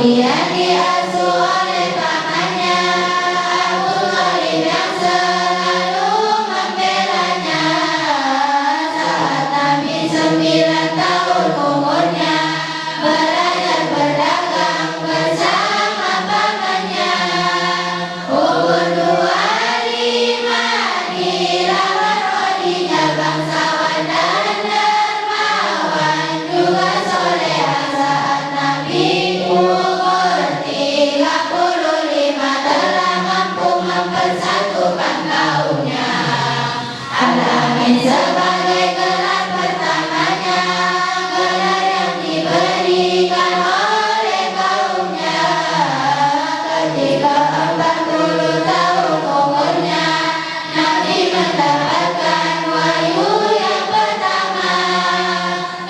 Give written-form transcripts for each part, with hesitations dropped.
Kemudian diasuh oleh pamannya Abdul Muthalib yang selalu membelanya. Saat Nabi 9 tahun umurnya belajar berdagang bersama pamannya. Umur 25 dirawat Khadijah, bangsawan dan dermawan, juga soleha. Saat Nabi umur 35 telah mampu mempersatukan kaumnya. Al-Amin sebagai gelar pertamanya, gelar yang diberikan oleh kaumnya. Ketika 40 tahun umurnya, Nabi mendapatkan wahyu yang pertama.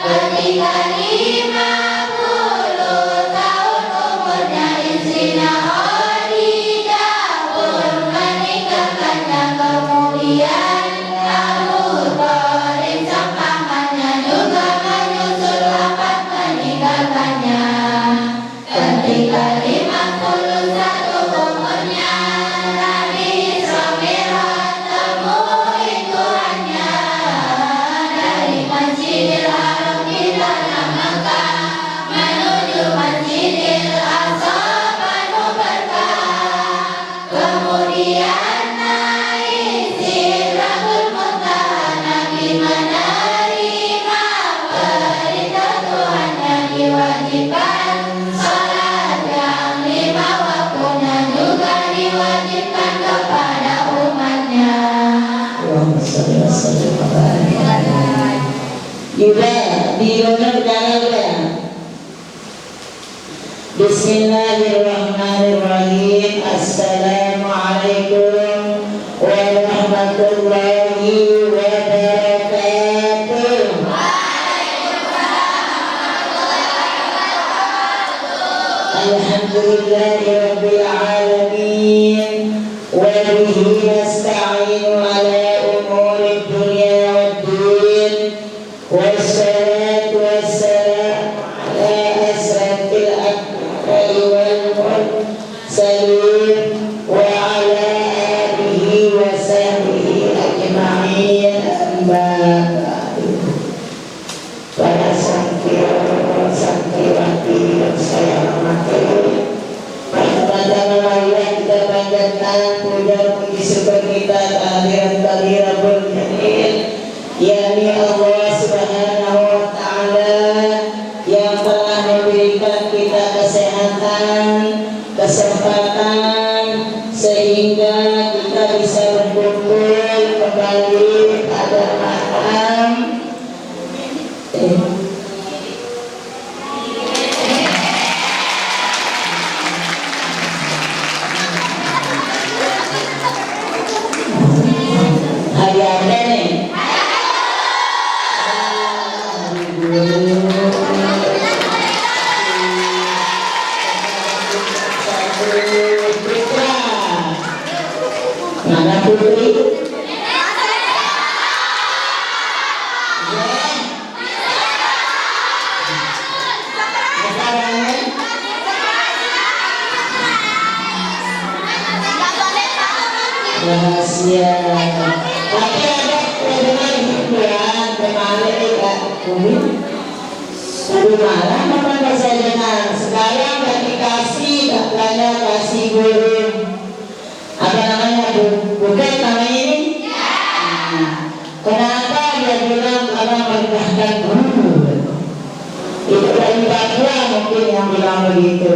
Ketika 50 tahun umurnya, istrinya Khadijah pun menikahkannya. Kemudian Abu Thalib sang pamannya juga menyusul wafat meninggalkannya. Ketika 51 umurnya, Nabi Isra Mi'raj temui Tuhannya. Dari Masjidil Haram di tanah Mekah menuju Masjidil Aqsa penuh berkah. Kemudian naik Sidratul Muntaha, Nabi menerima perintah Tuhannya, diwajibkan salat yang 5 waktunya, juga diwajibkan kepada umatnya. Juga diundang dalam Bismillahirrahmanirrahim. Assalamualaikum warahmatullahi wabarakatuh. Alhamdulillahirabbil alamin wa bihi nasta'inu ala umuri dunya waddin. Wassalatu wassalamu ala asrafil anbiya'i wal mursalin wa ala alihi wa sahbihi ajma'in. Amma ba'du. Para santriwati yang saya hormati, pertama-tama kita panjatkan puja puji syukur kita kehadiran Rabbul Jalil, yakni Allah Subhanahu wa Ta'ala, yang telah memberikan kita kesehatan, kesempatan, sehingga kita bisa berkumpul kembali pada malam hari apa nih? Mana Putri? Rahasia. Tapi ada dengan hiburan kemarin Kak Umi. Aduh malah memang bahasa dengan sekarang gak dikasih, gak tanya kasih guru. Apa namanya Bu? Bukan namanya ini? Kenapa dia bilang karena merendahkan guru? Itu dari Papua mungkin yang bilang begitu.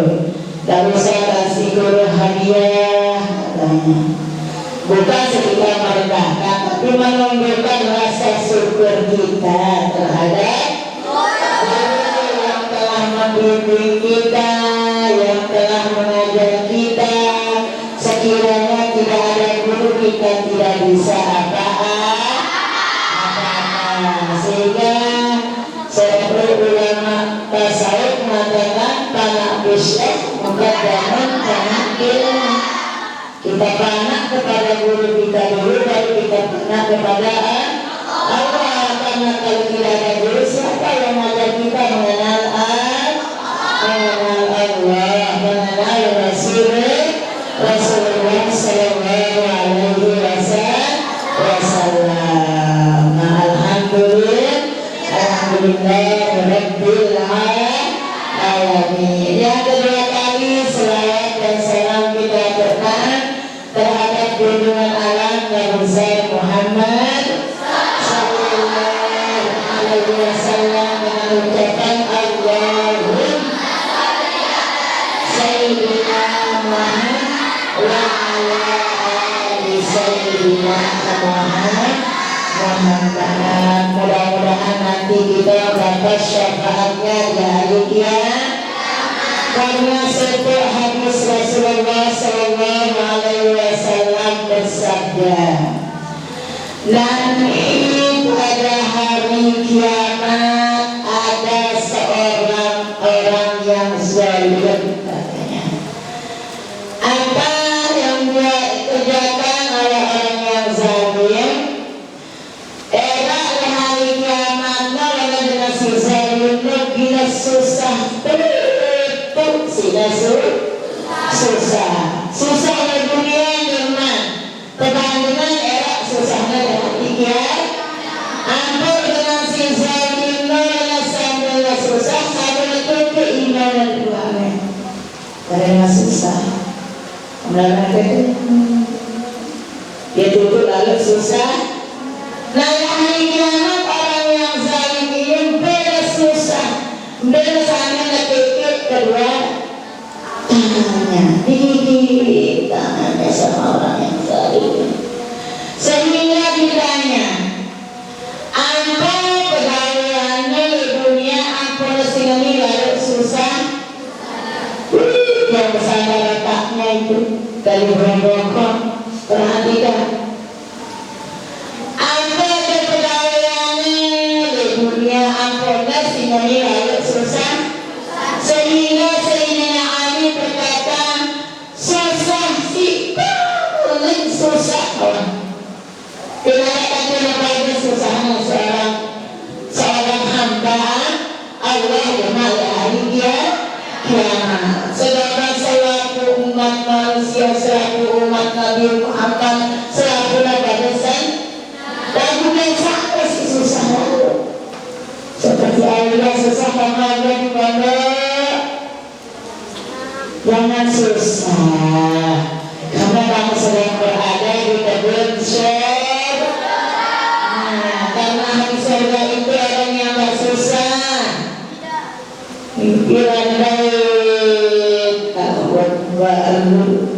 Lalu saya kasih guru hadiah katanya. Bukan sekedar merendahkan, tapi menunjukkan rasa syukur kita terhadap guru yang telah membimbing kita, yang telah mengajar kita. Sekiranya tidak ada guru, kita tidak bisa apa-apa. Sehingga seperti ulama tasawuf mengatakan panak bisyaf mukaddamun panak ilmu. Kita panak kepada guru kita dulu, baru kita panak kepada Allah. Karena kalau tidak ada guru, siapa yang mengajar kita mengenal Allah? alaihi wasallam dengan ucapan Allahumma Sayyidina Muhammad wa ala ali Sayyidina Muhammad. Mudah-mudahan nanti kita dapat syafaatnya ya ya. Karena setiap hadis Rasulullah Sallallahu Alaihi Wasallam bersabda, nanti pada hari kiamat ada seorang orang yang zalim katanya. Apa yang dia kerjakan oleh orang yang zalim? Era hari kiamat lalu dengan si zalim bila susah susah di dunia dengan dengan era susahnya dengan tiga ampun dengan si zalim dengan sambil susah sambil itu keimanan Tuhan karena susah kemudian dia tutup lalu susah. Nah hari kiamat orang yang zalim ini beda susah beda sambil kedua digigit tangannya sama orang yang zalim sehingga ditanya apa pegawaiannya di dunia apa sehingga lalu susah yang besar letaknya itu dari berangkok perhatikan apa pegawaiannya di dunia apa sehingga lalu susah sehingga berkata susah sih paling susah tidak ada lagi susahnya seorang hamba Allah yang hari dia kiamat. Sedangkan selaku umat manusia selaku umat Nabi Muhammad selaku barisan dan bukan sampai si susah seperti Allah susah karena di mana. Jangan susah karena kamu sedang berada di kebun surga. Karena hari surga itu orang yang tak susah. Pikiran baik tahun baru.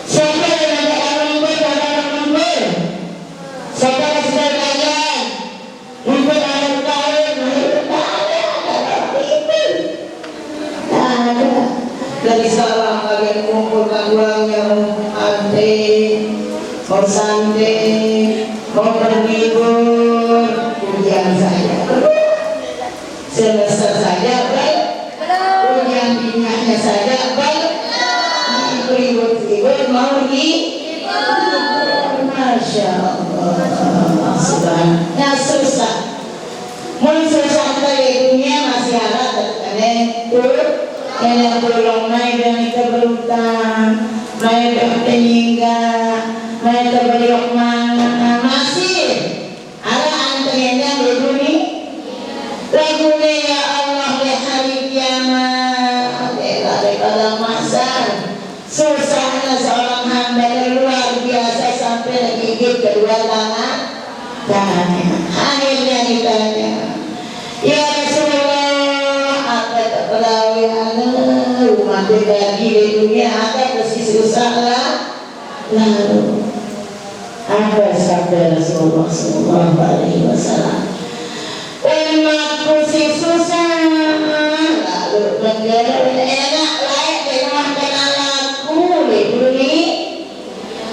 Siapa yang ada orang lembut? Siapa yang sudah belajar? Untuk akhir tahun, dari salam kalian mengumpulkan uangnya ante, mau santai, mau berlibur, ujian saja, selesai saja, ujian minyaknya saja, ribut-ribut mau Masya Allah, subhanallah, susah, mun susah dari dunia masih ada terkena yang belum naik dan kita berutang, naik dan peningga, naik dan beriok mana masih ada antreannya begini. Lagunya ya Allah di hari kiamat, daripada masal susahnya seorang hamba yang luar biasa sampai gigit kedua tangannya. Akhirnya ditanya, ya Rasulullah, apa pegawaian rumah bagi di dunia ada mesti susah lah. Lalu apa sabda Rasulullah Sallallahu Alaihi Wasallam? Umatku si susah, lalu negara enak layak dimakan anakku di dunia.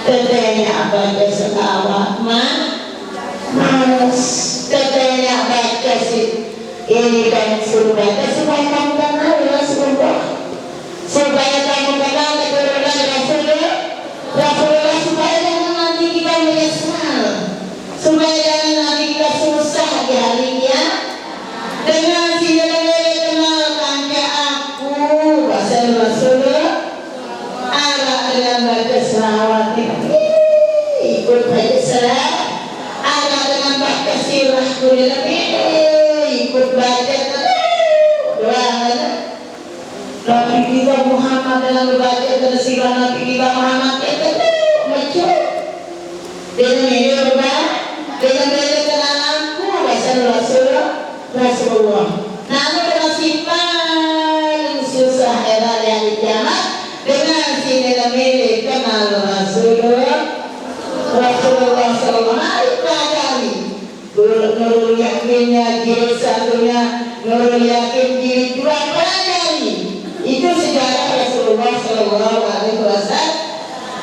Tetenya apa kesekawat mas, tetenya baca sih ini kan surga, supaya kamu kenal Rasulullah, supaya kamu kenal Rasulullah, supaya jangan nanti kita menyesal, supaya jangan nanti kita susah di hari dia. Dengan siapa kenalkan ke aku bahasa Rasulullah, ala dengan baca selawat ikut baca selawat, ala dengan baca sirah ikut baca doa Nabi kita Muhammad dengan baca tersirah Nabi kita Muhammad itu macam dengan ini dengan baca kenanganku bahasa Rasulullah. Namun dengan simpan susah era yang kiamat dengan sini milik kenal Rasulullah Sallallahu Alaihi Wasallam. Nurul yakinnya jilid satunya, nurul yakin jilid dua pelajari. Itu sejarah Rasulullah Sallallahu Alaihi Wasallam.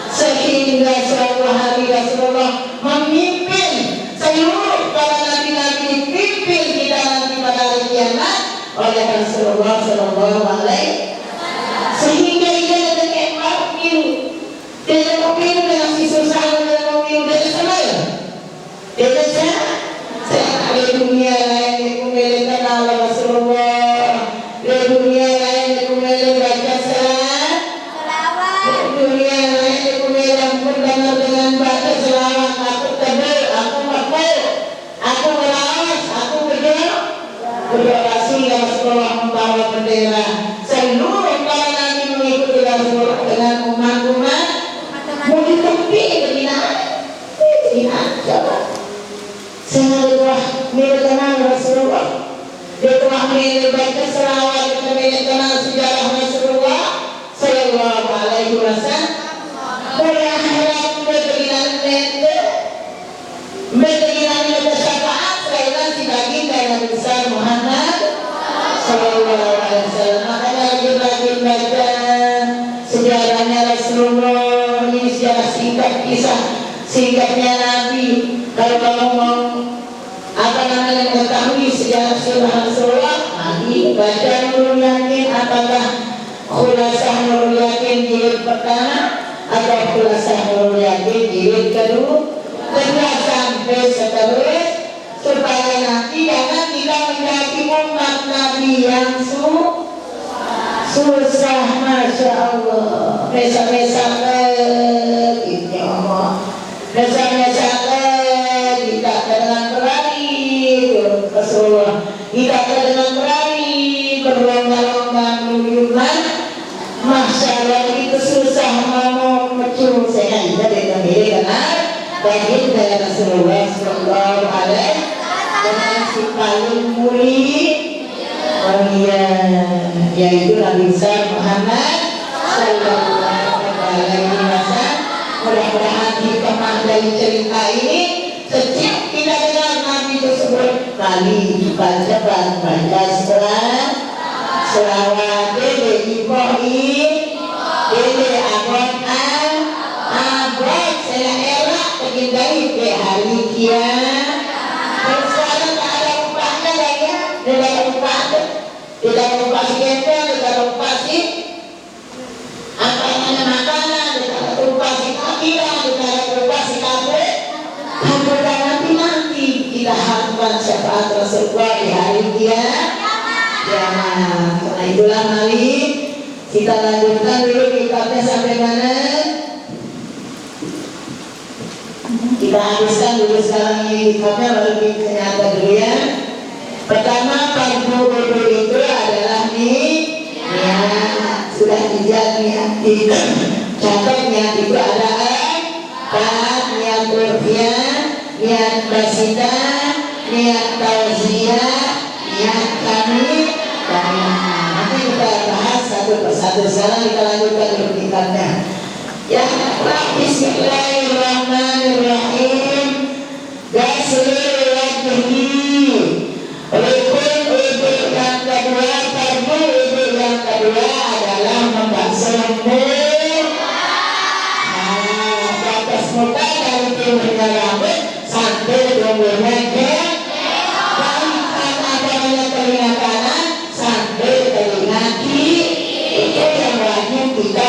Sehingga suatu hari Rasulullah memimpin seluruh para nabi-nabi, dipimpin kita nanti pada hari kiamat oleh Rasulullah Sallallahu Alaihi. Sehingga dia dengan memilu, dia memilu dengan si susah, dia memilu dari semua. Dia saya di dunia lain dikumeli kenal Rasulullah, di dunia lain dikumeli baca salawat, di dunia lain dikumeli ampun dengar dengan baca salawat. Aku tebel, aku makmur, aku melawas, aku berdoa sehingga Rasulullah membawa bendera. Seluruh para nabi mengikuti Rasulullah dengan umat-umat mau ditepi begini coba. Saya telah milik kenal Rasulullah, dia telah milik baca selawat, kita milik kenal sejarah Rasulullah Sallallahu Alaihi Wasallam. Dari akhirat berkegiatan mente, berkegiatan syafaat, selain si baginda Nabi besar Muhammad Sallallahu Alaihi Wasallam. Makanya lagi baca sejarahnya Rasulullah, ini sejarah singkat, kisah singkatnya Nabi. Kalau kamu mau mengetahui sejarah Rasulullah, mari baca Nurul Yakin. Apakah Khulasah Nurul Yakin jilid pertama atau Khulasah Nurul Yakin jilid kedua sampai seterus, supaya nanti jangan kita menjadi umat Nabi yang susah. Masya Allah, mesa-mesa gitu Allah, mesa-mesa tidak dengan berani Rasulullah, tidak dengan berani berlomba-lomba menyumbang. Masya Allah, itu susah mau mencium sehingga dengan diri kenal baginda Rasulullah Sallallahu Alaihi dengan si paling mulia, yaitu Nabi besar Muhammad Sallallahu Alaihi Wasallam. Mudah-mudahan hikmah dari cerita ini setiap kita dengar Nabi tersebut kali baca selawat dede Ibrahim, dede abad saya elak tergindai ke hari kiamat. Dan sekarang tak ada upahnya lagi ya, tidak ada upahnya, tidak ada upah si gempel, tidak ada upah si apa namanya makanan, tidak ada upah si kakiran, tidak ada upah si kafe. Mudah nanti kita harapkan syafaat Rasulullah di hari kiamat. Karena itulah mari kita lanjutkan dulu kitabnya sampai mana. Kita habiskan dulu sekarang ini kitabnya, baru kita nyata dulu ya. Pertama, fardu wudu itu adalah niat. Sudah contohnya itu ada niat urfiah, niat basita, niat tauziah, niat kami. Nanti kita bahas satu persatu. Sekarang kita lanjutkan dulu kitabnya. Ya, Bismillahirrahmanirrahim. Ghaslul wajhi. Rukun wudu yang kedua, fardu wudu yang kedua adalah membasuh muka. Batas muka dari timurnya rambut sampai tumbuhnya telinga kanan sampai telinga kiri. Itu yang wajib kita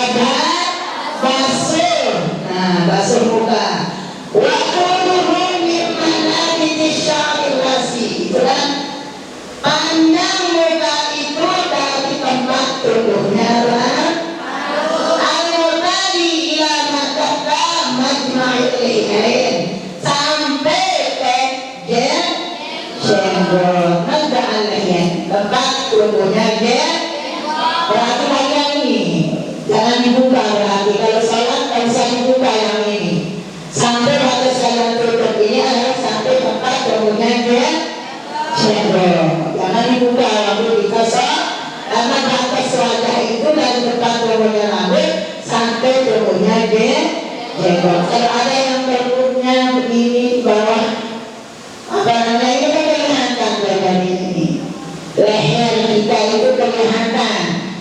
basuh. Basuh muka. Wa quluhum mimman sya'ril rasi. Itu kan panjang muka itu dari tempat tubuhnya al-mutadi ila matata majma'il lihain, sampai ke jenggot. Tempat tubuhnya berarti bagian ini jangan dibuka. Berarti kalau sholat tak bisa dibuka yang ini. Sampai batas kalian tutup ini adalah sampai tempat tubuhnya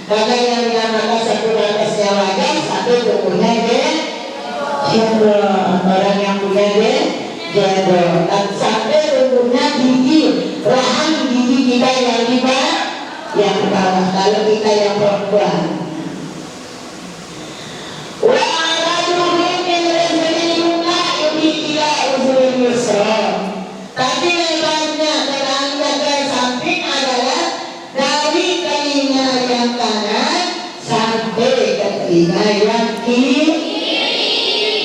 Karena yang dinamakan satu atasnya wajah, satu tubuhnya jendol. Orang yang punya jendol. Dan sampai tubuhnya gigi, rahang gigi kita yang di bawah. Kalau kita yang perempuan. Tapi lebarnya terangkat ke samping adalah dari telinga yang kanan sampai ke telinga yang kiri.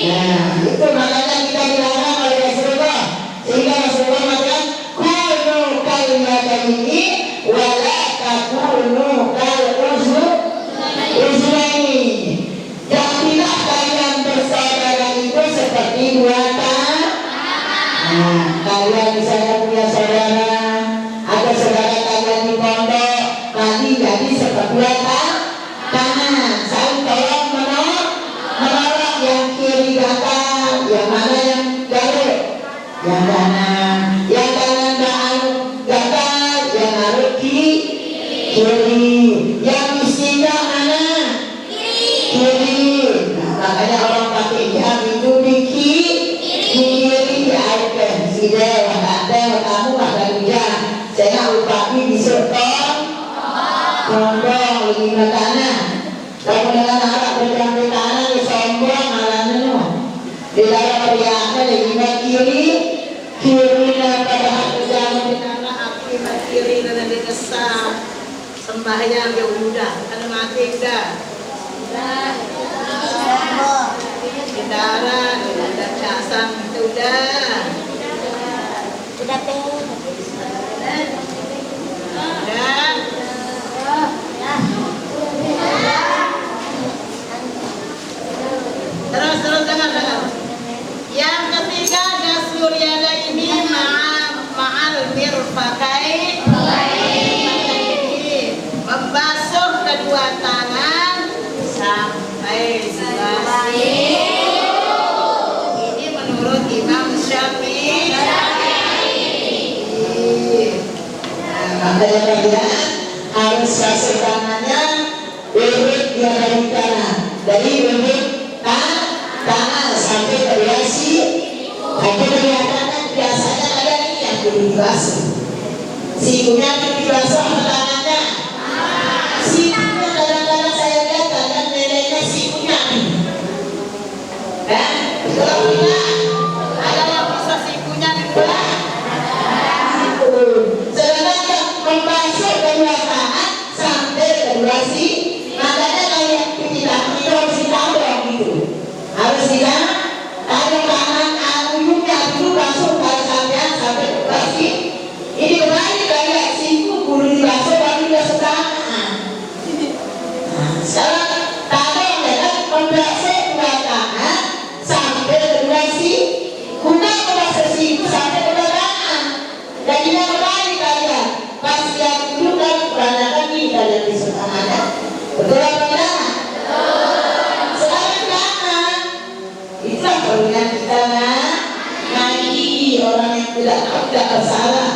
Nah, itu makanya kita dilarang oleh Rasulullah. Sehingga Rasulullah mengatakan, "Kunu kalimat ini, wala takunu kal uzlaini." Jadilah kalian bersaudara itu seperti dua tangan. Nah, kalian misalnya punya saudara, ada saudara kalian di pondok, tadi jadi seperti dua tangan, saling tolong menolong, yang kiri gatal, yang mana yang garuk, yang kanan gatal, yang garuk kiri, yang miskinnya mana kiri. Nah, makanya orang pakai jam itu di kiri ya. Tidak, kamu ada hujan. Saya upapi disertong kondong lima kanan. Kamu dengan arah berjalan ke kanan di sombong malamnya. Di dalam periaknya di lima kirinya padahal berjalan di kanan akibat kiri dan di kesah sembahyang yang mudah karena mati dah. Di darat, udah casang itu udah. Udah teh. Terus dengar. Yang ketiga dasur yada ini ma'al mirfaqai, membasuh kedua tangan sampai selesai. Ini menurut Imam Syafi'i. Makanya kalian harus kasih tangannya urut yang dari kanan, dari urut tangan sampai kedua kaki kelihatan biasanya ada nih yang perlu dibasuh. Sikunya perlu dibasuh apa tangannya? Sikunya kadang-kadang saya lihat kadang neneknya sikunya nih. Kalau tidak ada yang bisa sikunya dibelah. Sedangkan membasuh kedua tangan sampai kedua makanya kayak kita harus ditambah gitu. Harus ditambah tangan ujungnya dulu basuh sampai kedua ini kembali kayak siku bulu dibasuh baru dia setangan. Sekarang tangan dengan membasuh kedua tangan sampai kedua bukan membasuh siku sampai kedua tangan. Dan dia kembali kalian pas yang dulu kan kebanyakan nih kalian di tangannya. Betul apa tidak? Sekarang tangan itulah perlunya kita ngaji orang yang tidak bersalah.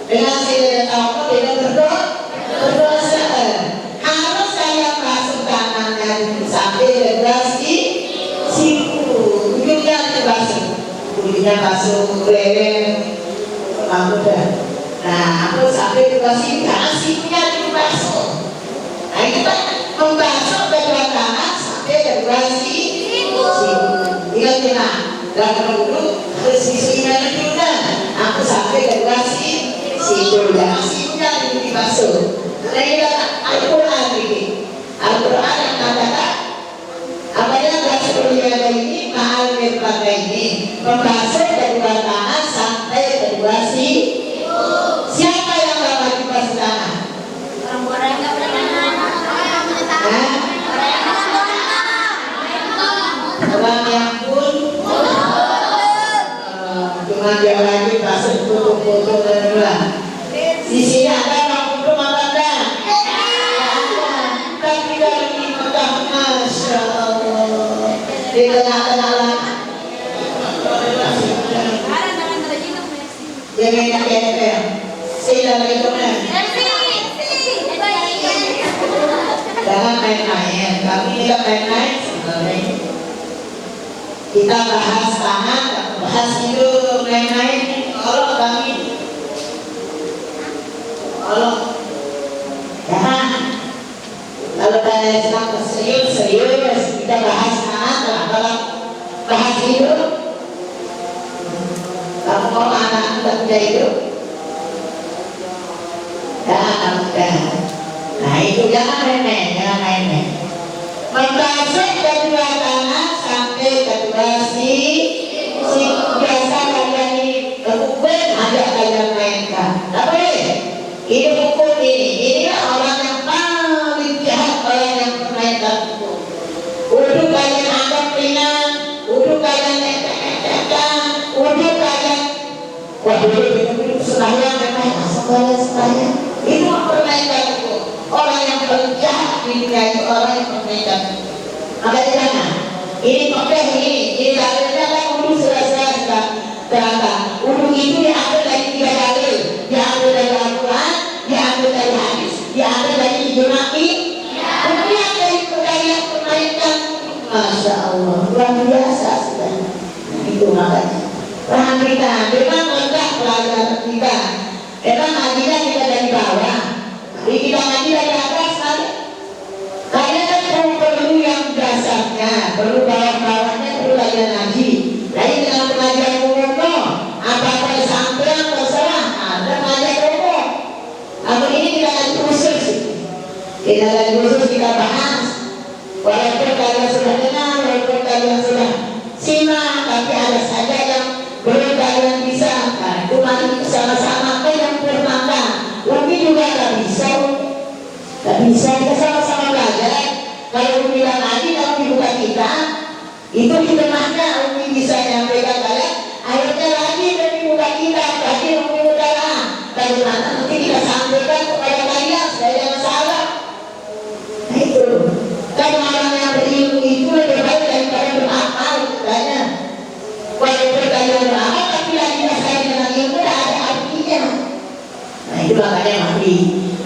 Dengan saya tahu tidak berdosa. Harus saya masuk tangannya sampai regulasi siku. Ujungnya dibasuh, ujungnya basuh leher. Nah, aku sampai dibasuh tangan sikunya dibasuh. Nah, kita membasuh kedua tangan sampai regulasi siku. Ingat ya, dalam dulu harus sikunya juga. Aku sampai regulasi siku dan sikunya dibasuh. Nah, ini Al-Quran ini. Al-Quran yang katakan apanya dasur yada ini ma'al mirfaqai ini membasuh kedua tangan sampai kedua siapa yang bakal dibasuh tangan? Orang-orang yang nggak bertangan. Orang yang pun cuma dia lagi basuh foto-foto dan ulang. Di sini ada orang pun ada. Tapi dari Mekah, Masya Allah, di tengah-tengah yang enak-enak sila lagi kemana? Jangan main-main. Kami tidak main-main sebenarnya. Kita bahas tangan, bahas itu main-main. Kalau kami, kalau jangan. Kalau kalian sedang serius, kita bahas tangan. Kalau bahas hidup, kamu mau anak kerja hidup, jangan. Nah itu jangan main-main. Membasuh kedua tangan sampai kedua si biasa kalian ini hukum ajak kalian mainkan. Tak boleh. Ini hukum ini orang yang paling jahat, orang yang permainkan hukum. Udah kalian anggap ringan, udah kalian netek-netekan, udah kalian duduk sembahyang sembahyang. Itu mempermainkan hukum. Orang yang paling jahat di dunia itu orang yang permainkan hukum. Makanya jangan. Ini pakai ini dalilnya kan udah selesai terangkan. Udah itu diambil dari 3 dalil, diambil dari Al-Quran, diambil dari hadis, diambil dari ijma'i. Kemudian dari kalian permainkan, masya Allah, luar biasa sudah. Itu makanya. Perhatikan, memang enggak pelajaran kita. Memang ngajinya kita dari bawah. Jadi kita ngaji dari atas kan. Kalian kan perlu yang dasarnya, perlu bawah-bawahnya, perlu belajar ngaji. Lain dengan pengajian umum no. Apa-apa disampaikan terserah, ada pengajian umum. Namun ini kita akan khusus. Kita akan khusus kita bahas. Walaupun kalian sudah dengar, walaupun kalian sudah simak, tapi ada saja yang belum kalian bisa. Nah, itu mari kita sama-sama yang purnama. Umi juga tak bisa. Tak bisa, kita sama-sama belajar. Kalau Umi bilang lagi, kalau Umi bukan kita, itu hikmahnya Umi bisa nyampaikan kalian. Akhirnya lagi Umi bukan kita, lagi Umi bukan lah. Bagaimana nanti kita sampaikan kepada kalian supaya jangan salah. Nah itu. Kan orang yang berilmu itu lebih baik daripada beramal katanya. Walaupun kalian beramal, tapi lagi saya dengan ilmu tidak ada artinya. Nah itu makanya mari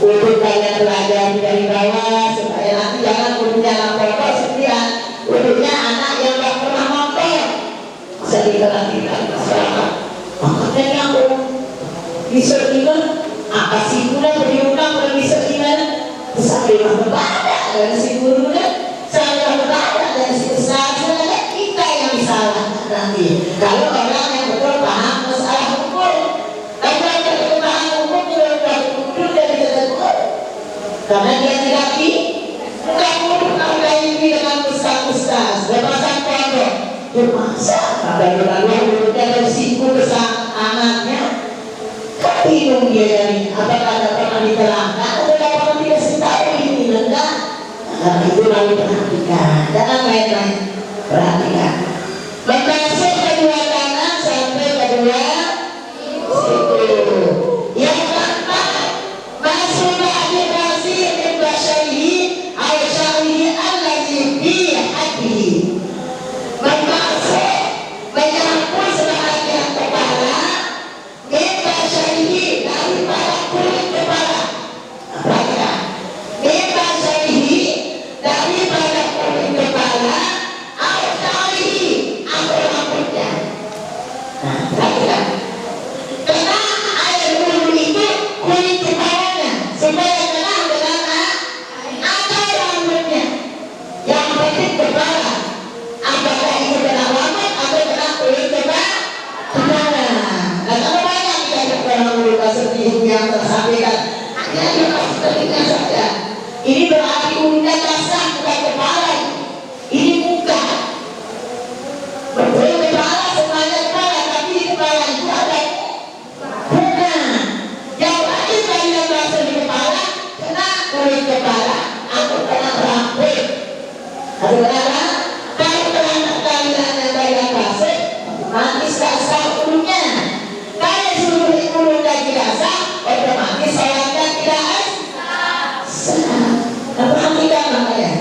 untuk kalian belajar dari bawah supaya nanti jangan punya lapor sekian. Untuknya anak yang tak pernah motor bisa diperhatikan masyarakat. Makanya yang bisa gimana? Apa sih pula berdiundang dan bisa gimana? Sampai berbeda dari si guru dan sampai berbeda dari si besar. Sebenarnya kita yang disalahkan nanti. Kalau orang yang betul paham masalah hukum, tapi yang betul paham hukum juga betul dari tegur. Karena dia tidak dengan ustaz lepasan pondok bermasa lalu dari siku besar anaknya bingung dia dari apakah ada pernah diterangkan atau pernah dikasih tahu ini enggak. Nah itu lalu perhatikan, jangan main-main, perhatikan. Membasuh kedua tangan sampai kedua siku. Yang keempat, basuh ba'di ba'di min basyarihi aw syarihi allazi bi hadihi. Membasuh, menyapu sebahagian kepala min basyarihi, daripada kulit kepala. Perhatikan, min basyarihi, daripada kulit kepala aw syarihi, atau rambutnya. Nah, perhatikan. Kena air wudhu itu kulit kepalanya supaya kena dengan atau rambutnya. Yang penting kepala. Apakah itu kena rambut atau kena kulit kepala? Nah, kalau banyak kita pernah lupa seperti yang tersampaikan, hanya cuma sepertinya saja. Ini berarti undang dasar bukan kepala. Ini muka. Betul kepala semuanya kepala, tapi di kepala itu ada bukan. Yang wajib kalian basuh di kepala, kena kulit kepala atau kena rambut. Atau kena kalau kena kalian yang kalian basuh, otomatis basah ulunya. Kalau seluruh ulu dan tidak sah, otomatis sholatnya tidak sah. Nah, perhatikan makanya.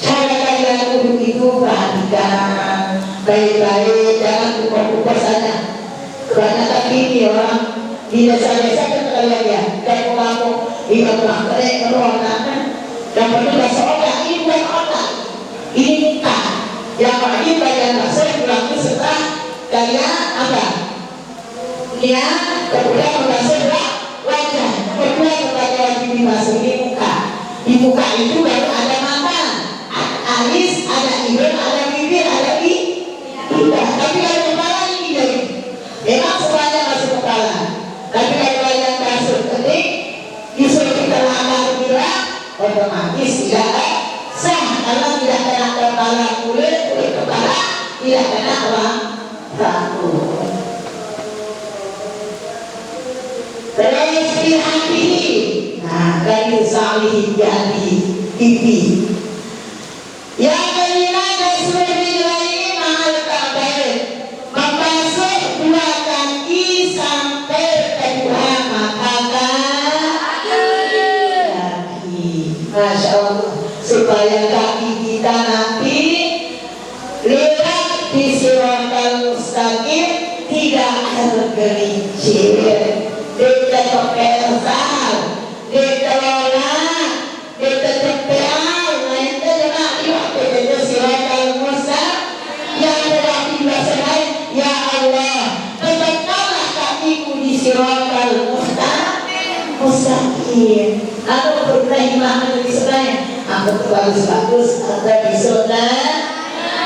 Cara kalian duduk itu perhatikan baik-baik, jangan lupa-lupa saja. Kebanyakan ini orang di desa-desa kan kalian ya, dan kamu ingat keren keluarga kan, yang perlu dasar Yang wajib bagian basuh diulangi setelah kalian apa? Niat, kemudian membasuh wajah. Kedua kepada wajib dibasuh di muka. Di muka itu baru ada mata, alis, ada hidung, ada bibir, ada lidah. Tapi kalau kepala ini jadi memang semuanya masuk kepala. Tapi kalau kalian basuh kening, disuruh kita langgar bilang otomatis tidak sah karena tidak kena kepala kulit kepala tidak kena rambut. Terus di hati, nah dari salih jadi pipi. Yang kelima dan seperti ini mahal kabar membasuh dua kaki sampai kedua mata kaki. Masya Allah, supaya kaki kita nanti lihat di siratal mustaqim tidak tergelincir. Kita kepensal, kita lola, kita cepel, lain terjemah itu siratal mustaqim yang berarti bahasa lain, ya Allah, tetapkanlah kakiku di siratal mustaqim. Aku pernah iman di sana, aku bagus-bagus ada di sana,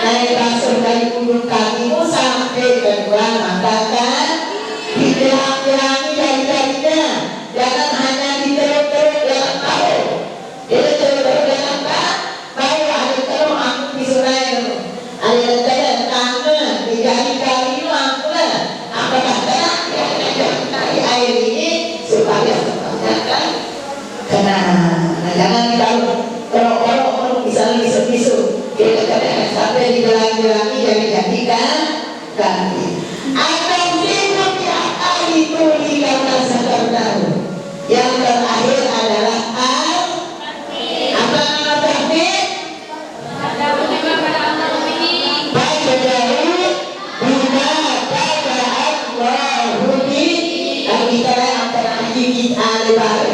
naik langsung dari ujung kakimu sampai kedua mata kaki. Dibilang-bilangi jari-jarinya, jangan hanya diteruk-teruk dengan tahu. Dia teruk-teruk dengan tahu, ada teruk aku disurai itu. Ada teruk tangan, di jari-jari itu aku lah. Apakah teruk? Dari air ini supaya ternyata kena. Nah, jangan ditaruh teruk-teruk bisa bisu-bisu. Kita kadang sampai dibilang-bilangi jari-jari kan. Itu karena sadar tahu. Yang terakhir adalah apa nama tahmid? Baik jauh bina pada Allahu bi. Kita antara kita lebar.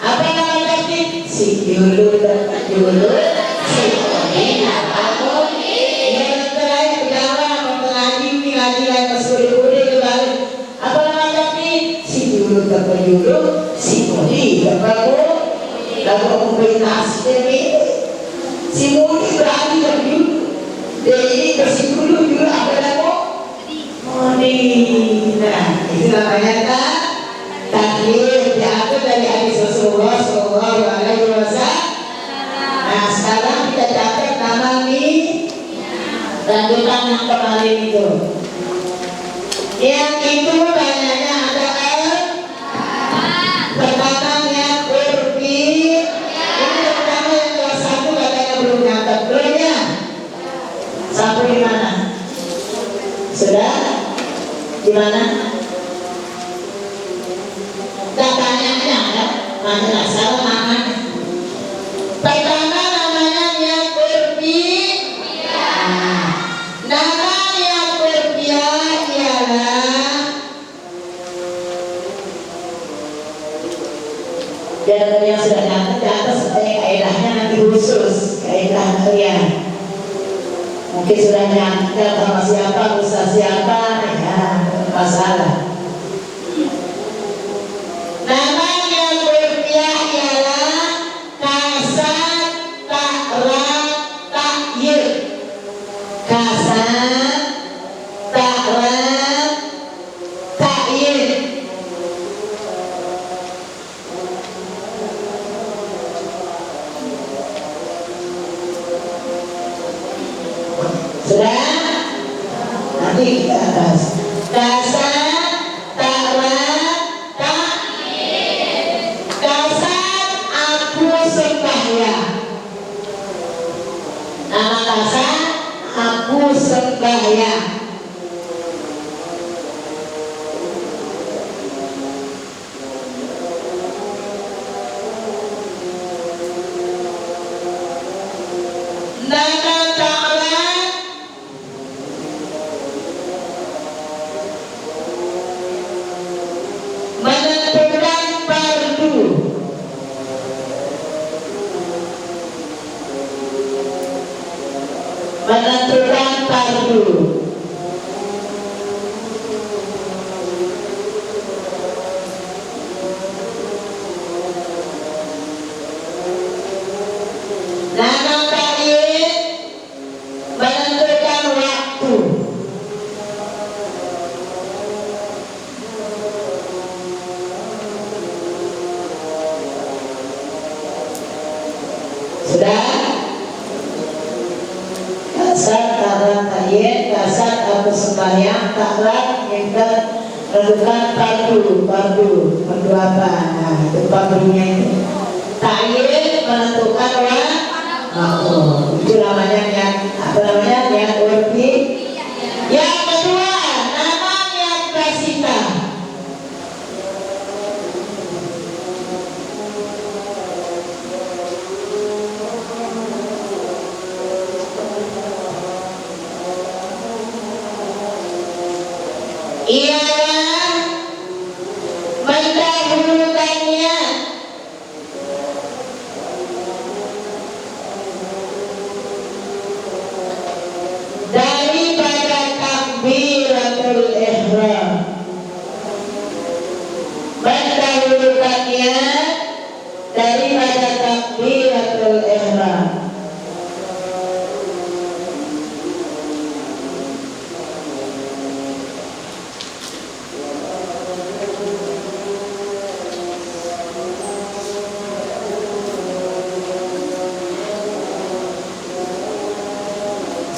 Apa nama tahmid? Si dulu si ini apa? Yang terakhir jawab mengaji lagi masuk-masuk lebar. Apa nama tahmid? Si dulu si mudi lalu komunitas ini si mudi berani dulu. Jadi bersih dulu apa nama? Mudi. Nah itu namanya tahmid diatur dari hadis Rasulullah Sallallahu Alaihi Wasallam. Nah sekarang kita catat nama ini lanjutan yang kemarin itu. Yang itu banyaknya ada pertama yang kurbi. Ini pertama yang kelas 1 katanya belum nyatat. Belum ya? Satu di mana? Sudah? Di mana? Datanya ya? Mana salah namanya? Pertama namanya yang kurbi. Nama yang kurbi ialah dan yang sudah nyata di atas kaedahnya nanti khusus kaedah kalian mungkin sudah nyata sama siapa ustaz siapa ya masalah. Nama yang berpiah ialah kasat takrat takyir. Kasat takrat takyir. Sudah? Nanti kita atas. Kasat takrat takyir. Kasat aku sembahyang. Nama kasat aku sembahyang. Nama takrat menentukan fardu. Menentukan fardu. Nama takyid menentukan waktu. Sudah? Kasat taran takyid, kasat atau sembahyang, taklat, ingkar, menentukan fardu apa? Nah, itu fardunya itu. Takyid menentukan waktu. Itu namanya niat, apa namanya, niat urfi. Yang kedua, nama niat basita. Ialah mendahulukannya daripada takbiratul ihram, mendahulukannya daripada takbiratul ihram.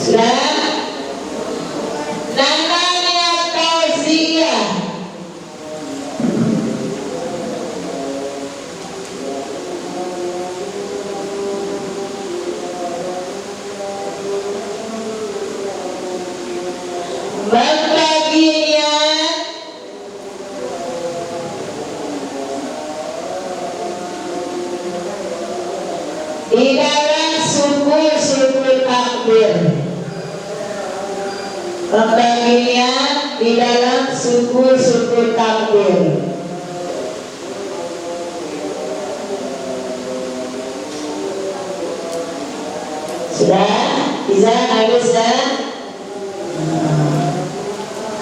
Sudah? Namanya tauziyah. Membaginya di dalam suku takbir. Membaginya di dalam suku takbir. Sudah? Bisa? Bisa?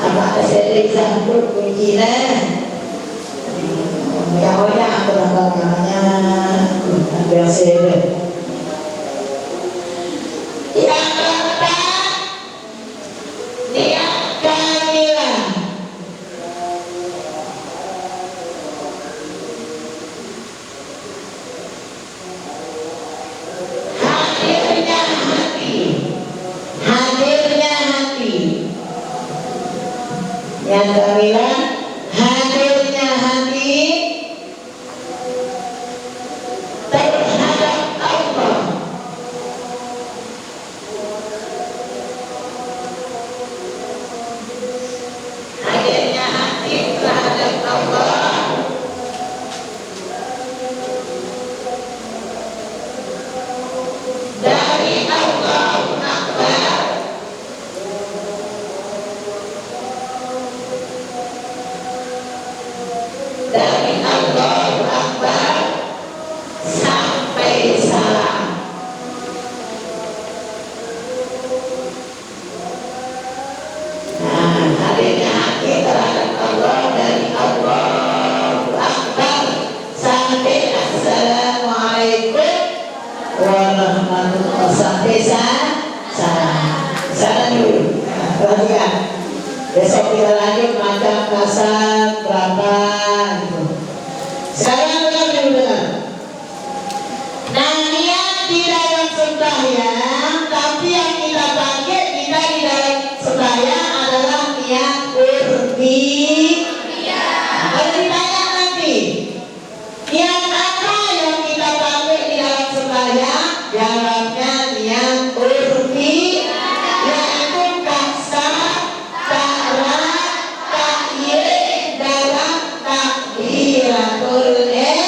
Apa saya bisa kuncinya? Yang aku namanya ambil saya. Yang keempat, niat kamilah. Hadirnya hati. Yang kamilah, hadirnya hati terhadap Allah. Hadirnya hati terhadap Allah dari Allahu Akbar sampai salam. Nah, hadirnya hati terhadap Allah dari Allahu Akbar sampai Assalamualaikum warahmatullahi wabarakatuh. Sampai salam. Salam dulu. Perhatikan. Besok kita lanjut macam kasar berapa gitu. Sekarang benar. Nah, niat di dalam sembahyang, tapi yang kita pakai kita di dalam sembahyang adalah niat urfi. Kalau ditanya nanti, niat apa yang kita pakai di dalam sembahyang? Jawabnya niat urfi, yaitu kasar, ta'ra, ta'yid dalam takbiratul ihram.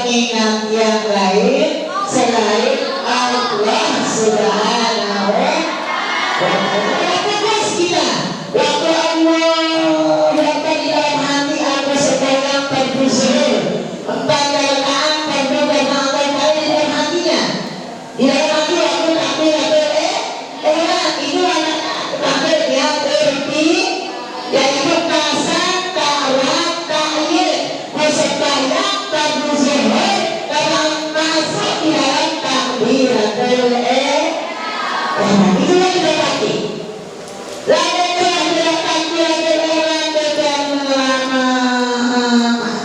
mengingat yang lain selain Allah Subhanahu wa Ta'ala. Tegas kita waktu Allah dapat di dalam hati aku sedang berpikir tentang keadaan terbuka Allah di dalam hatinya. Di dalam hati aku takbir itu anak takbir yang berarti yaitu kasar, ta'raf, ta'yid, musyabahah, terbuzuhur dalam masuk di dalam takbiratul ihram. Itu yang kita pakai. Lalu telah dilakukan takbiratul ihram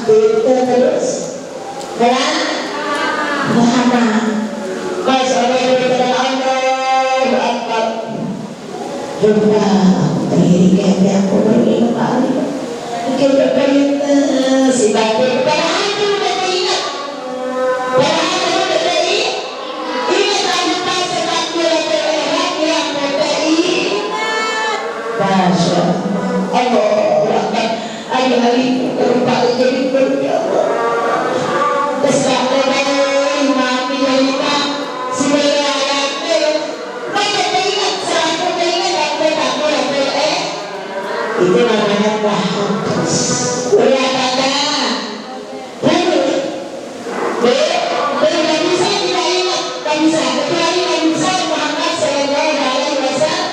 kita terus dan Muhammad. Allahu Akbar. Jumpa terdiri aku beri kembali. Kita berita si bapak berhantu dan ingat. Berhantu dan ingat tanpa sebab berlebihan yang ingat. Masya Allah. Hari-hari tempat jadi berjaya. Besar lebar mati kita sebenarnya. Itu namanya tahadus. Kelihatannya tidak bisa tidak ingat, tidak bisa kecuali Nabi Muhammad Sallallahu Alaihi Wasallam.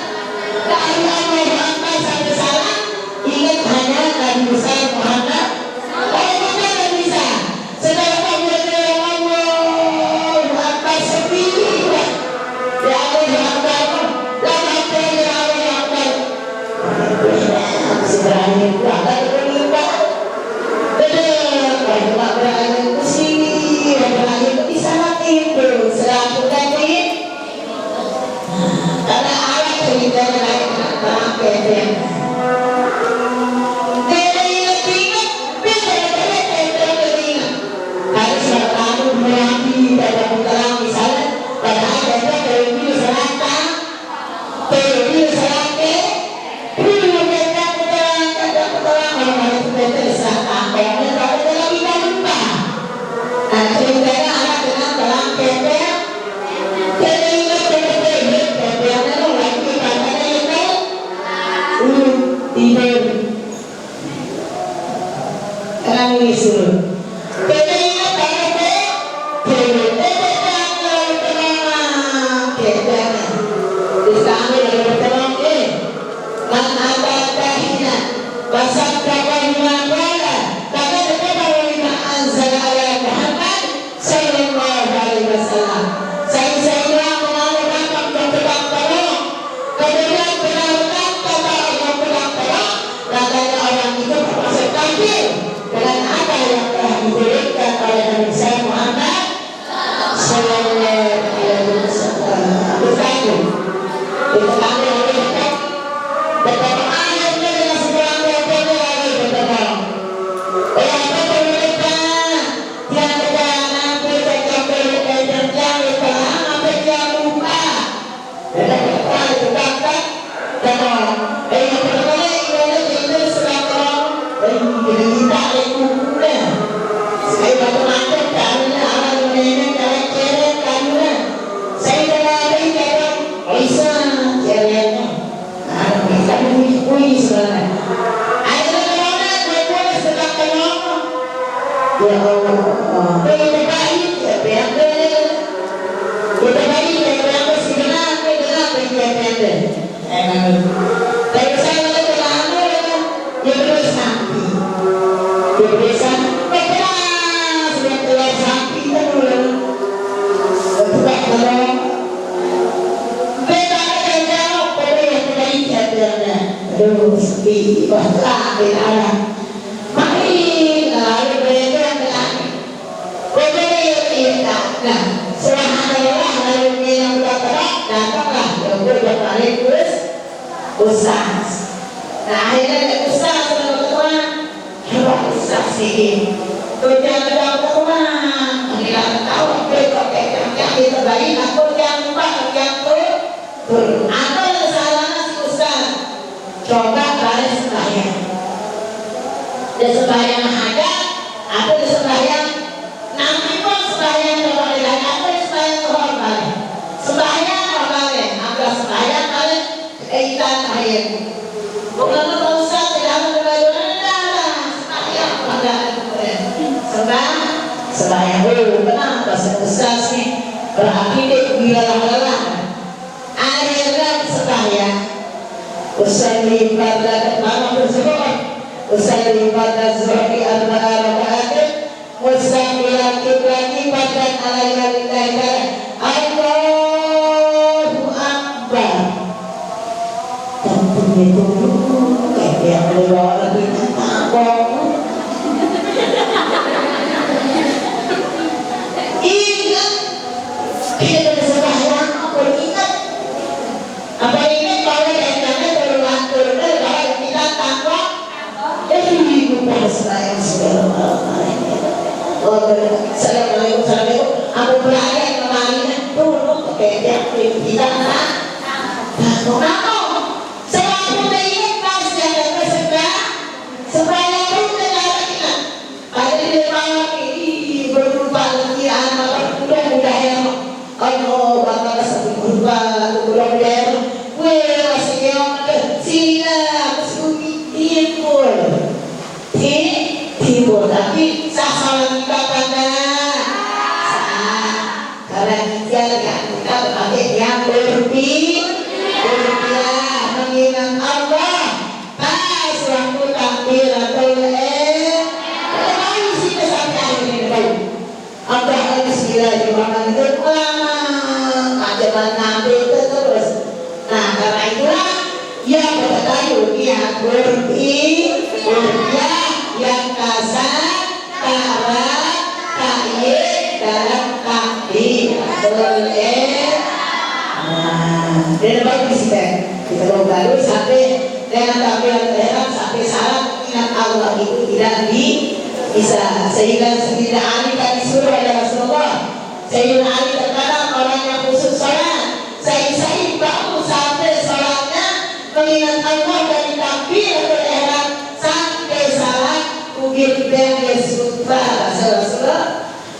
Kalau Allah Muhammad sampai salah, ingat hanya Nabi Muhammad. Kalau kita tidak bisa, sedangkan Allah Muhammad sepi. Ya Allah sebenarnya ada terlibat banyak berada ke sini berada di sana itu selalu tadi karena Allah cerita lain harus selalu berani pada putaran misalnya pada ada teori selatan coba kalian sembahyang. Dia sembahyang hajat atau dia sembahyang nanti Sembahyang dulu, kenapa? Ustaz nih berarti dia bilang akhirnya sembahyang usalli pada malam tersebut usalli pada zuhri arba'a rakaat usalli kiblati pada alayya lillahi Allahu Akbar. Tentunya dulu kayak yang bawa lagi apa ingat kita sembahyang apa ingat apa ingat bahwa datangnya berlaku bahwa kita takwa ibu pasrah segala macam. Assalamualaikum warahmatullahi aku belajar kemarin dulu kayak kita kenapa saya punya ingat pas jalan ke sebelah pun kita ada di bawah ini berupa kiraan mudah yang kalau bakal satu berupa mudah masih yang sini lah timur tapi sasaran kita pada karena kita pakai yang berpihak mengingat Allah pas waktu takbiratul ihram sih sampai akhir ini Allah bismillahirrahmanirrahim ulama kajian nabi terus. Nah karena itulah yang bertajuk yang berpihak yang kasar, karat, kaye dalam takbiratul ihram. Dan bagus kita baru sampai dengan takbiratul ihram sampai salat ingat Allah itu tidak bisa sehingga Sayyidina Ali kan disuruh oleh Rasulullah. Sayyidina Ali terkadang orang yang khusus salat saya bangun sampai salatnya mengingat Allah dari takbiratul ihram sampai salat mungkin dia sudah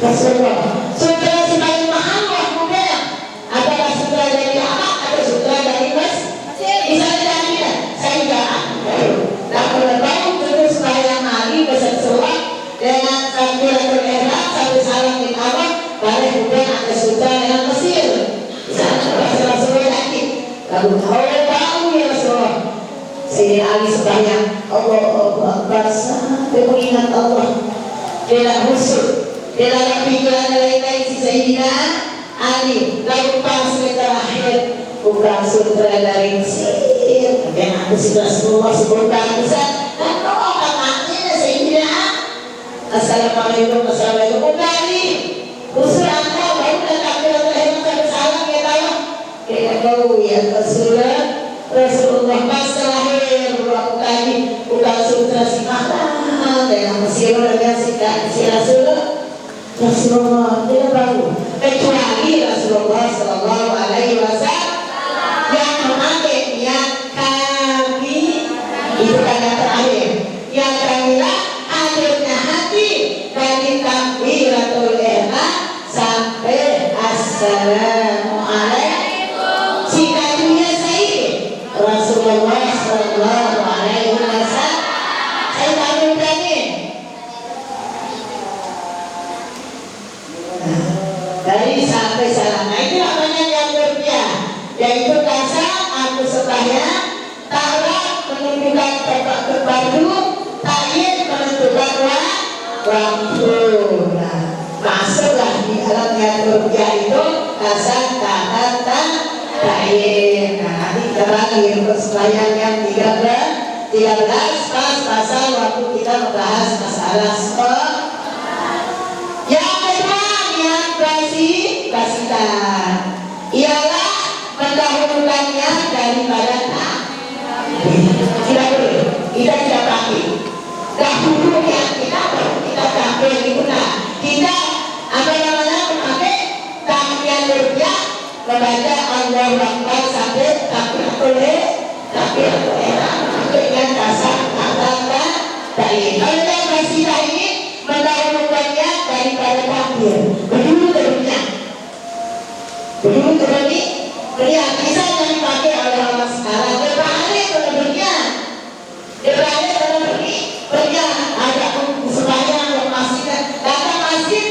Rasulullah sudah sebagai mahal waktunya apakah sudah dari anak atau sudah dari misalnya dari saya jangan dan kalau terus bayang hari bersesuai dengan takbiratul ihram sampai salat di awal baru kemudian ada sudah dengan Mesir misalnya Rasulullah lagi lalu tahu ya Rasulullah Sayyidina Ali sembahyang Allahu Akbar sampai mengingat Allah dia khusyuk dia pikiran lain-lain si Sayyidina Ali lalu pas terakhir bukan sutra dari Mesir dan aku sudah semua sebutkan besar dan kau katanya Sayyidina Assalamualaikum kembali khusus anda baru dan takbiratul ihram sampai salam ya tahu kayak kau ya Rasulullah pas terakhir berlaku kali bukan sutra si mahal dengan Mesir dan si Rasulullah tidak tahu kecuali Rasulullah Sallallahu Alaihi Wasallam yang memakai niat kami itu kata terakhir yang kamilah akhirnya hati dari takbiratul ihram sampai assalamualaikum si kajunya Rasulullah Sallallahu Alaihi Wasallam saya tahu tadi dari sampai salam. Nah itu namanya yang berpihak yaitu kasar aku sembahyang ta'aruf menunjukkan waktu ta'yin menentukan waktu. Nah masuklah di dalam yang berpihak itu kasar ta'aruf ta'yin. Nah nanti kita lagi untuk sembahyang yang 13 pas pasal waktu kita membahas masalah skor. Yang kedua niat basitan ialah mendahulukannya daripada tidak boleh kita tidak pakai dahulu yang kita baru kita tampil itu kita apa namanya memakai tahmiyah berpihak membaca Allahu Akbar sampai takbiratul ihram dengan kasar kata tadi. Kalau yang basitan ini mendahulukannya daripada takbir begitu terusnya beriak bisa yang dipakai oleh orang sekarang berbalik beriak ada sembahyang ke masjid datang masjid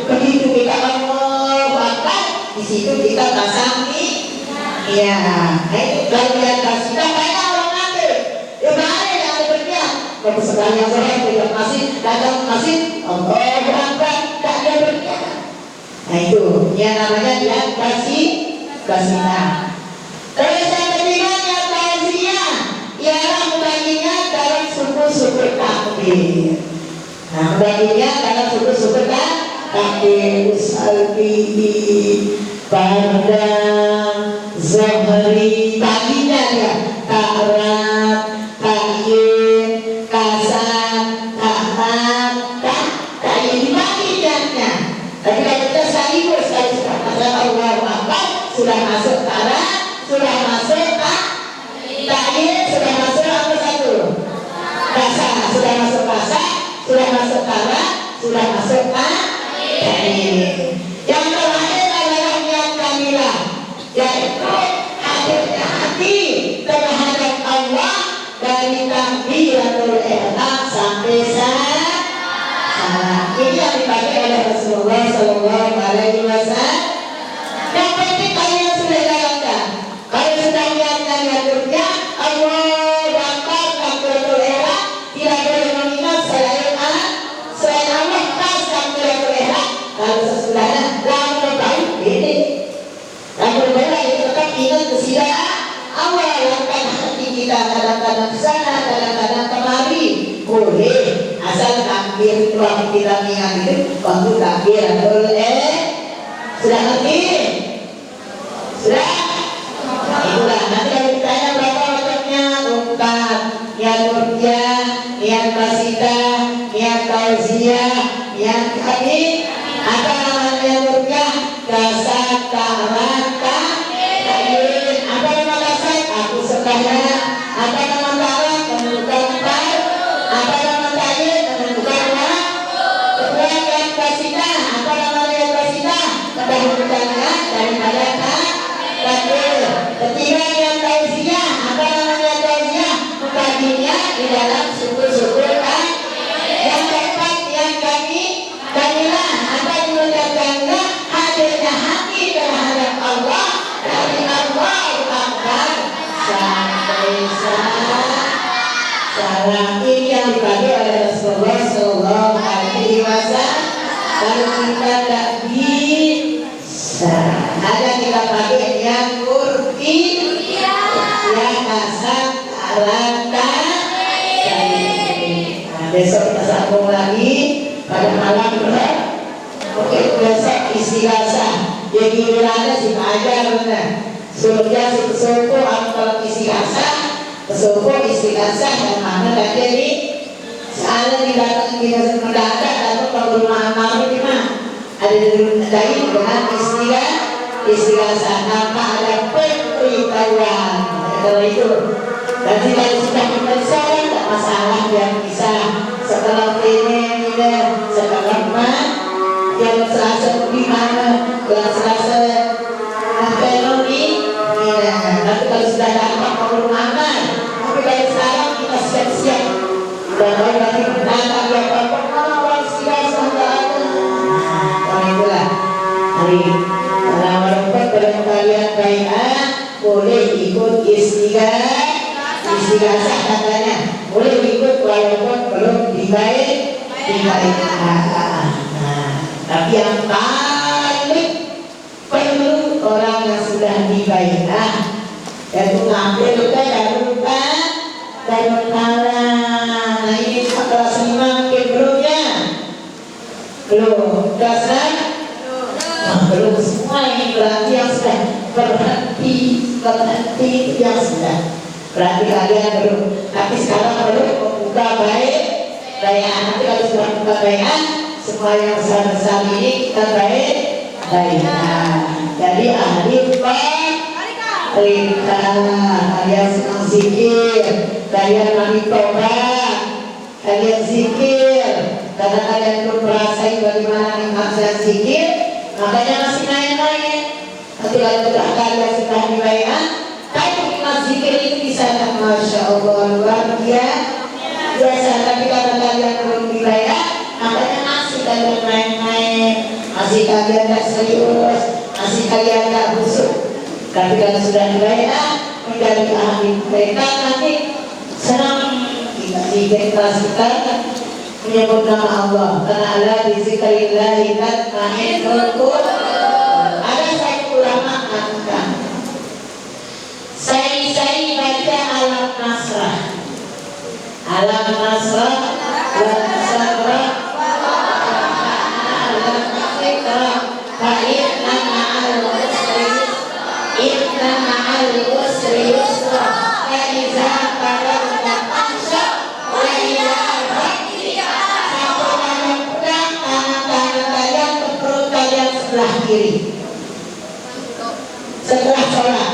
begitu kita Allah Akbar, di situ kita tasami. Iya, itu kalau lihat kasih banyak orang ngambil. Ya mana yang ada bernya? Kalau sekali yang saya tidak masih datang masih Allah Akbar tak ada bernya. Nah itu, yang namanya dia kasihna. Terus yang ketiganya tausiah, ialah membaginya dalam suku-suku takbir. Nah, membaginya dalam suku-suku takbir. Usalbihi pada Zohri baginya ya, ta'rab, ta'yin, kasar, ta'at, ta'yin baginya. Tapi kalau kita sekaligus kalau sudah masuk Allahu Akbar, sudah masuk ta'rab, sudah masuk ta'yin, sudah masuk apa satu? Kasar, sudah masuk kasar, sudah masuk ta'rab, sudah masuk ta'yin. Yang terakhir adalah yang kamilah, yaitu hadirnya hati terhadap Allah dari takbiratul ihram sampai salam. Ini yang dipakai oleh Rasulullah Sallallahu Alaihi Wasallam. Yang penting kalian sudah jalankan. Kalau sudah jalankan yaturnya Allah Akbar takbiratul ihram, tidak boleh mengingat selain Allah pas takbiratul ihram. Kalau sesudahnya langsung tahu ini. Lalu boleh tetap ingat kesidaa awal langkah hati kita kadang-kadang sana, kadang-kadang kemari. Boleh asal takbir waktu kita ingat itu waktu takbir sudah ngerti? Sudah? Itulah nanti kalau ditanya berapa waktunya 4. Niat murjah, niat basita, niat tausiah, niat kami. Apa namanya niat murjah? Kasat, ta'rab, ta'yin. Apa nama kasat? Aku sekaya. Apa nama ta'rab? Menentukan par. Apa nama ta'yin? Menentukan war. Kedua yang basita. Apa nama yang basita? Mendahulukannya daripada takbir. Ketiga yang tausiah. Apa namanya tausiah? Membaginya di dalam suku-suku kan. Yang keempat yang kamilah. Apa yang menunjukkannya? Hadirnya hati terhadap Allah dari Allah Akbar sampai salam. Ini yang dipakai oleh Rasulullah Sallallahu Alaihi Wasallam. Kalau kita tak bisa, ada kita pakai yang kurti, yang kasar, rata. Besok kita sambung lagi pada malam benar. Oke, besok istighatsah. Jadi ada si ajar benar. Surga suku atau istighatsah, suku istighatsah yang mana tak jadi. Soalnya didatang kita mendadak atau perumahan malam di mana? Ada dari dengan istighatsah tanpa ada pemberitahuan. Kalau itu, nanti kalau sudah diperiksa tak masalah yang bisa setelah ini setelah yang Selasa di mana, yang Selasa teknologi, nanti kalau sudah dapat perlu makan, tapi kalau sekarang kita siap-siap, dan kalau nanti mendatang yang orang istighatsah tak ada. Nah itulah, hari walaupun kalau kalian bayar, boleh ikut istighatsah katanya, boleh ikut walaupun belum dibayar. Tapi yang paling perlu orang yang sudah dibayar, yaitu ngambil dan lupa. Nah ini kelas 5 mungkin belum ya? Belum, kelas 6? Belum semua ini berarti yang sudah berhenti itu yang sudah. Berarti kalian belum, tapi sekarang belum membuka baik. Nanti kalau sudah buka bayan, semua yang besar-besar ini kita baik. Jadi ahli Rika, kalian senang zikir, kalian mandi tobat, kalian zikir, karena kalian belum merasakan bagaimana nikmatnya zikir, makanya masih naik-naik. Nanti kalau kalian sudah dibayar, kalau nikmat zikir itu bisa, Masya Allah luar biasa. Tapi kalau kalian belum dibayar, makanya masih kalian main-main. masih kalian tak serius, masih kalian tak busuk. Tapi kalau sudah dibayar menjadi ahli mereka nanti senang kita kelas kita menyebut nama Allah. Karena Allah bizikrillah tatma'innul qulub. Ada satu ulama mengatakan, saya baca alam nasrah, alam nasrah, alam nasrah, alam nasrah, fa'inna ma'al usri yusra, fa'iza faragta fansab, wa ila rabbika farghab. Tangan kalian ke perut kalian sebelah kiri. Setelah sholat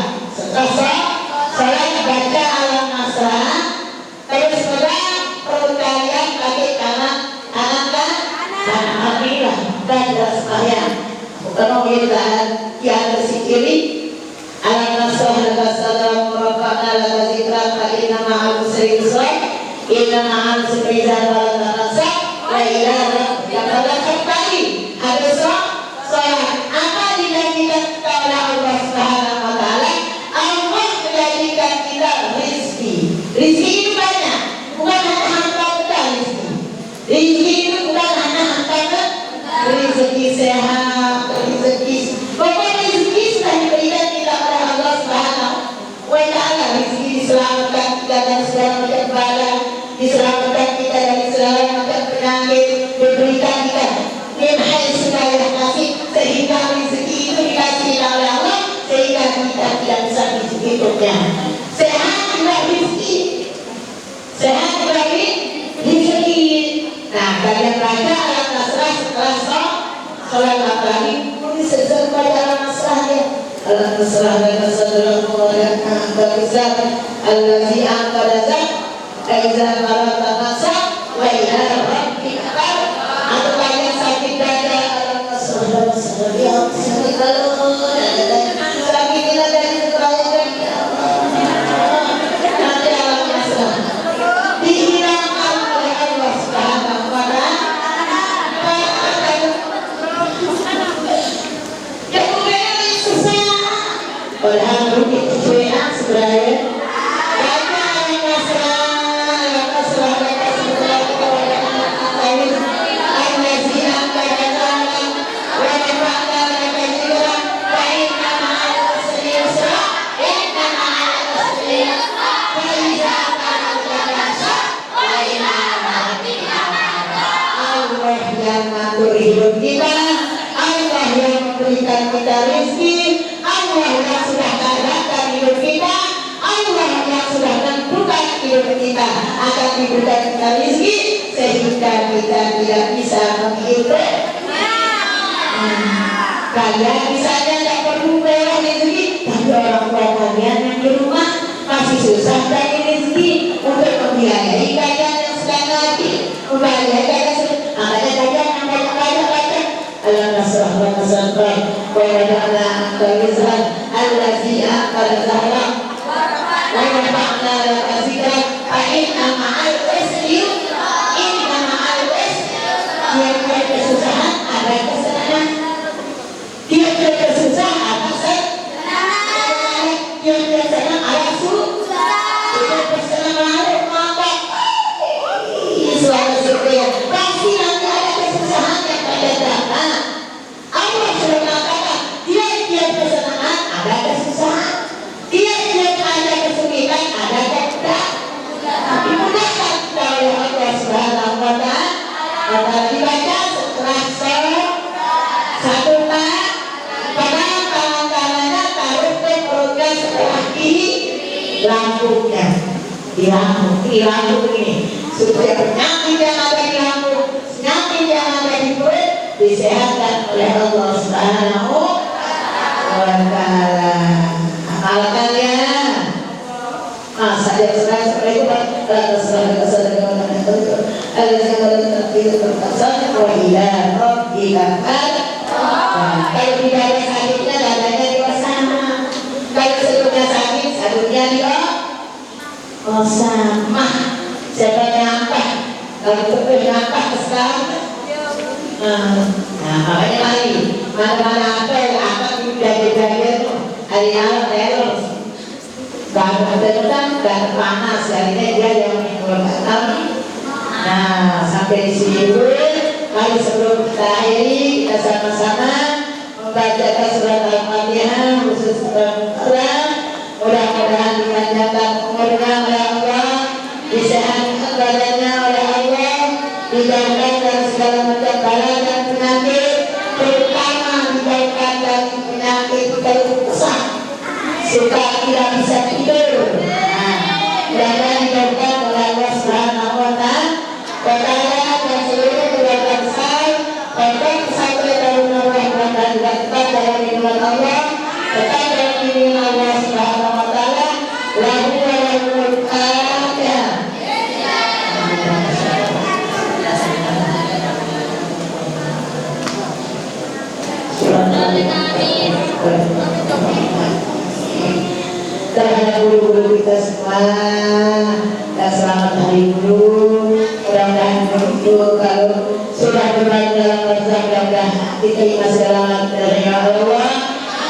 baca alam nasrah, terus pegang perut kalian pakai kanan alhamdulillah dan sembahyang. Bukan mau yang bersih kiri. Alam nasrah laka sadrak wa rafa'na laka zikrak fa inna ma'al usri yusra inna ma'al usri yusra wa ila rabbika farghab. Ada sholat apa dijanjikan oleh Allah Subhanahu wa taala? Allah menjadikan kita rizki itu banyak, bukan hanya harta benda. Rizki itu bukan hanya harta benda, rizki sehat, rizki pokoknya rizki sudah diberikan kita oleh Allah Subhanahu wa taala. Rizki diselamatkan kita dari segala macam bala, diselamatkan kita dari segala macam penyakit, diberikan kita segala kasih, sehingga rezeki itu dikasih oleh Allah, sehingga kita tidak bisa menghitungnya. Sehat juga rezeki, sehat juga rezeki. Nah, kalian baca alam nasrah setelah sholat apalagi ini sejak baca alam nasrahnya. Alam nasrah laka sadrak wa wada'na wizrak allazi anqadha dhahrak faiza faragta fansab wa ila rabbika farghab. Atau kalian sakit dada, alam nasrah yang sakit sakitin dari keterlaluan ya Allah. Nanti alam nasrah dihilangkan oleh Allah Subhanahu wa taala. Kemudian susah padahal rugi enak sebenarnya. Baca alam nasrah hidup kita, Allah yang memberikan kita rezeki, Allah yang sudah tadakan hidup kita, Allah yang sudah tentukan hidup kita akan diberikan kita rezeki, sehingga kita tidak bisa menghitung. Kalian misalnya tidak perlu mewah rezeki, tapi orang tua kalian yang di rumah masih susah cari rezeki untuk membiayai kalian yang sedang ngaji, membiayai kalian makanya kalian yang banyak-banyak alam nasrah laka sadrak wa wada'na wizrak allazi anqadha dhahrak wa rafa'na laka zikrak fa inna ma'al usri yusra inna ma'al usri yusra. Tiap-tiap kesusahan ada kesenangan, tiap-tiap kesusahan ada kesenangan, tiap-tiap senang ada susah, tiap-tiap kesenangan ada maka suara syukur pasti nanti ada kesusahan yang pada datang. Allah sudah mengatakan tiap-tiap kesenangan ada kesusahan, tiap-tiap ada kesulitan ada kemudahan. Dimudahkan kita oleh Allah Subhanahu wa taala. Dibaca setelah sholat satu tak pegang tangan-tangannya, taruh ke perutnya setelah lambungnya, di lambung ini, supaya penyakit yang ada di lambung, penyakit yang ada di perut disehatkan oleh Allah Subhanahu wa taala. Amalkan ya. Masa dia seperti itu kan, kalau tidak ada sakitnya dadanya di sana, kalau sebelumnya sakit sabunnya di sama. Siapa nyampak? Kalau itu nyampak ke sekarang, nah makanya lari. mana-mana apa jaga-jaga tuh hari-hari terus baru terus dan panas akhirnya dia yang menggunakan. Nah sampai di sini dulu. Mari sebelum kita akhiri kita sama-sama membacakan surat Al-Fatihah khusus Al-Quran. Mudah-mudahan dipanjangkan umurnya oleh Allah, disehatkan badannya oleh Allah, dijauhkan dari segala macam bala dan penyakit, terutama dijauhkan dari penyakit keluh-kesah, suka tidak bisa tidur. Mudah-mudahan dijauhkan oleh Allah Subhanahu wa Ta'ala dan seluruh keluarga besar, untuk pesantren Darul Rahmah dan juga tetap dalam lindungan Allah, tetap dalam lindungan Allah Subhanahu wa Ta'ala. Lahu wa lahul Fatihah. Terhadap guru-guru kita semua, dan selamat hari guru. Mudah-mudahan guru kalau sudah bermain dalam barzakh mudah-mudahan diterima segala dari Allah,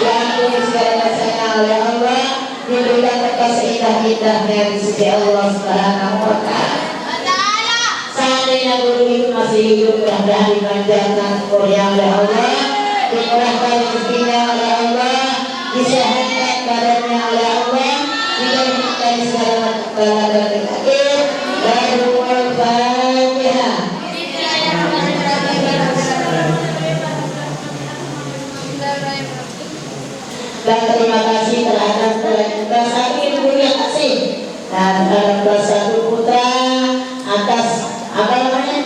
diampuni segala dosanya oleh Allah, diberikan berkah seindah-indahnya di sisi Allah Subhanahu wa Ta'ala. Seandainya guru itu masih hidup, mudah-mudahan dipanjangkan umurnya oleh Allah, dimurahkan rezekinya oleh Allah, disehatkan badannya oleh Allah, dijauhkan dari segala macam bala dan penyakit. Lahul Fatihah. Dan terima kasih terhadap kelas 1 guru yang kasih dan terhadap kelas 1 putra atas apa namanya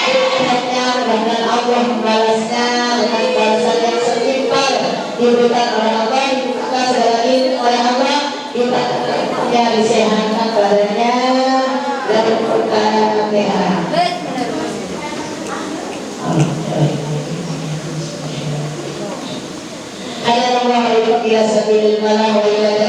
berkatnya, mudah-mudahan Allah membalasnya dengan balasan yang setimpal, diberikan oleh Allah, dibukakan segala ilmu oleh Allah, diberikan disehatkan badannya dan Al-Fatihah. Ila sabilil falah wa ila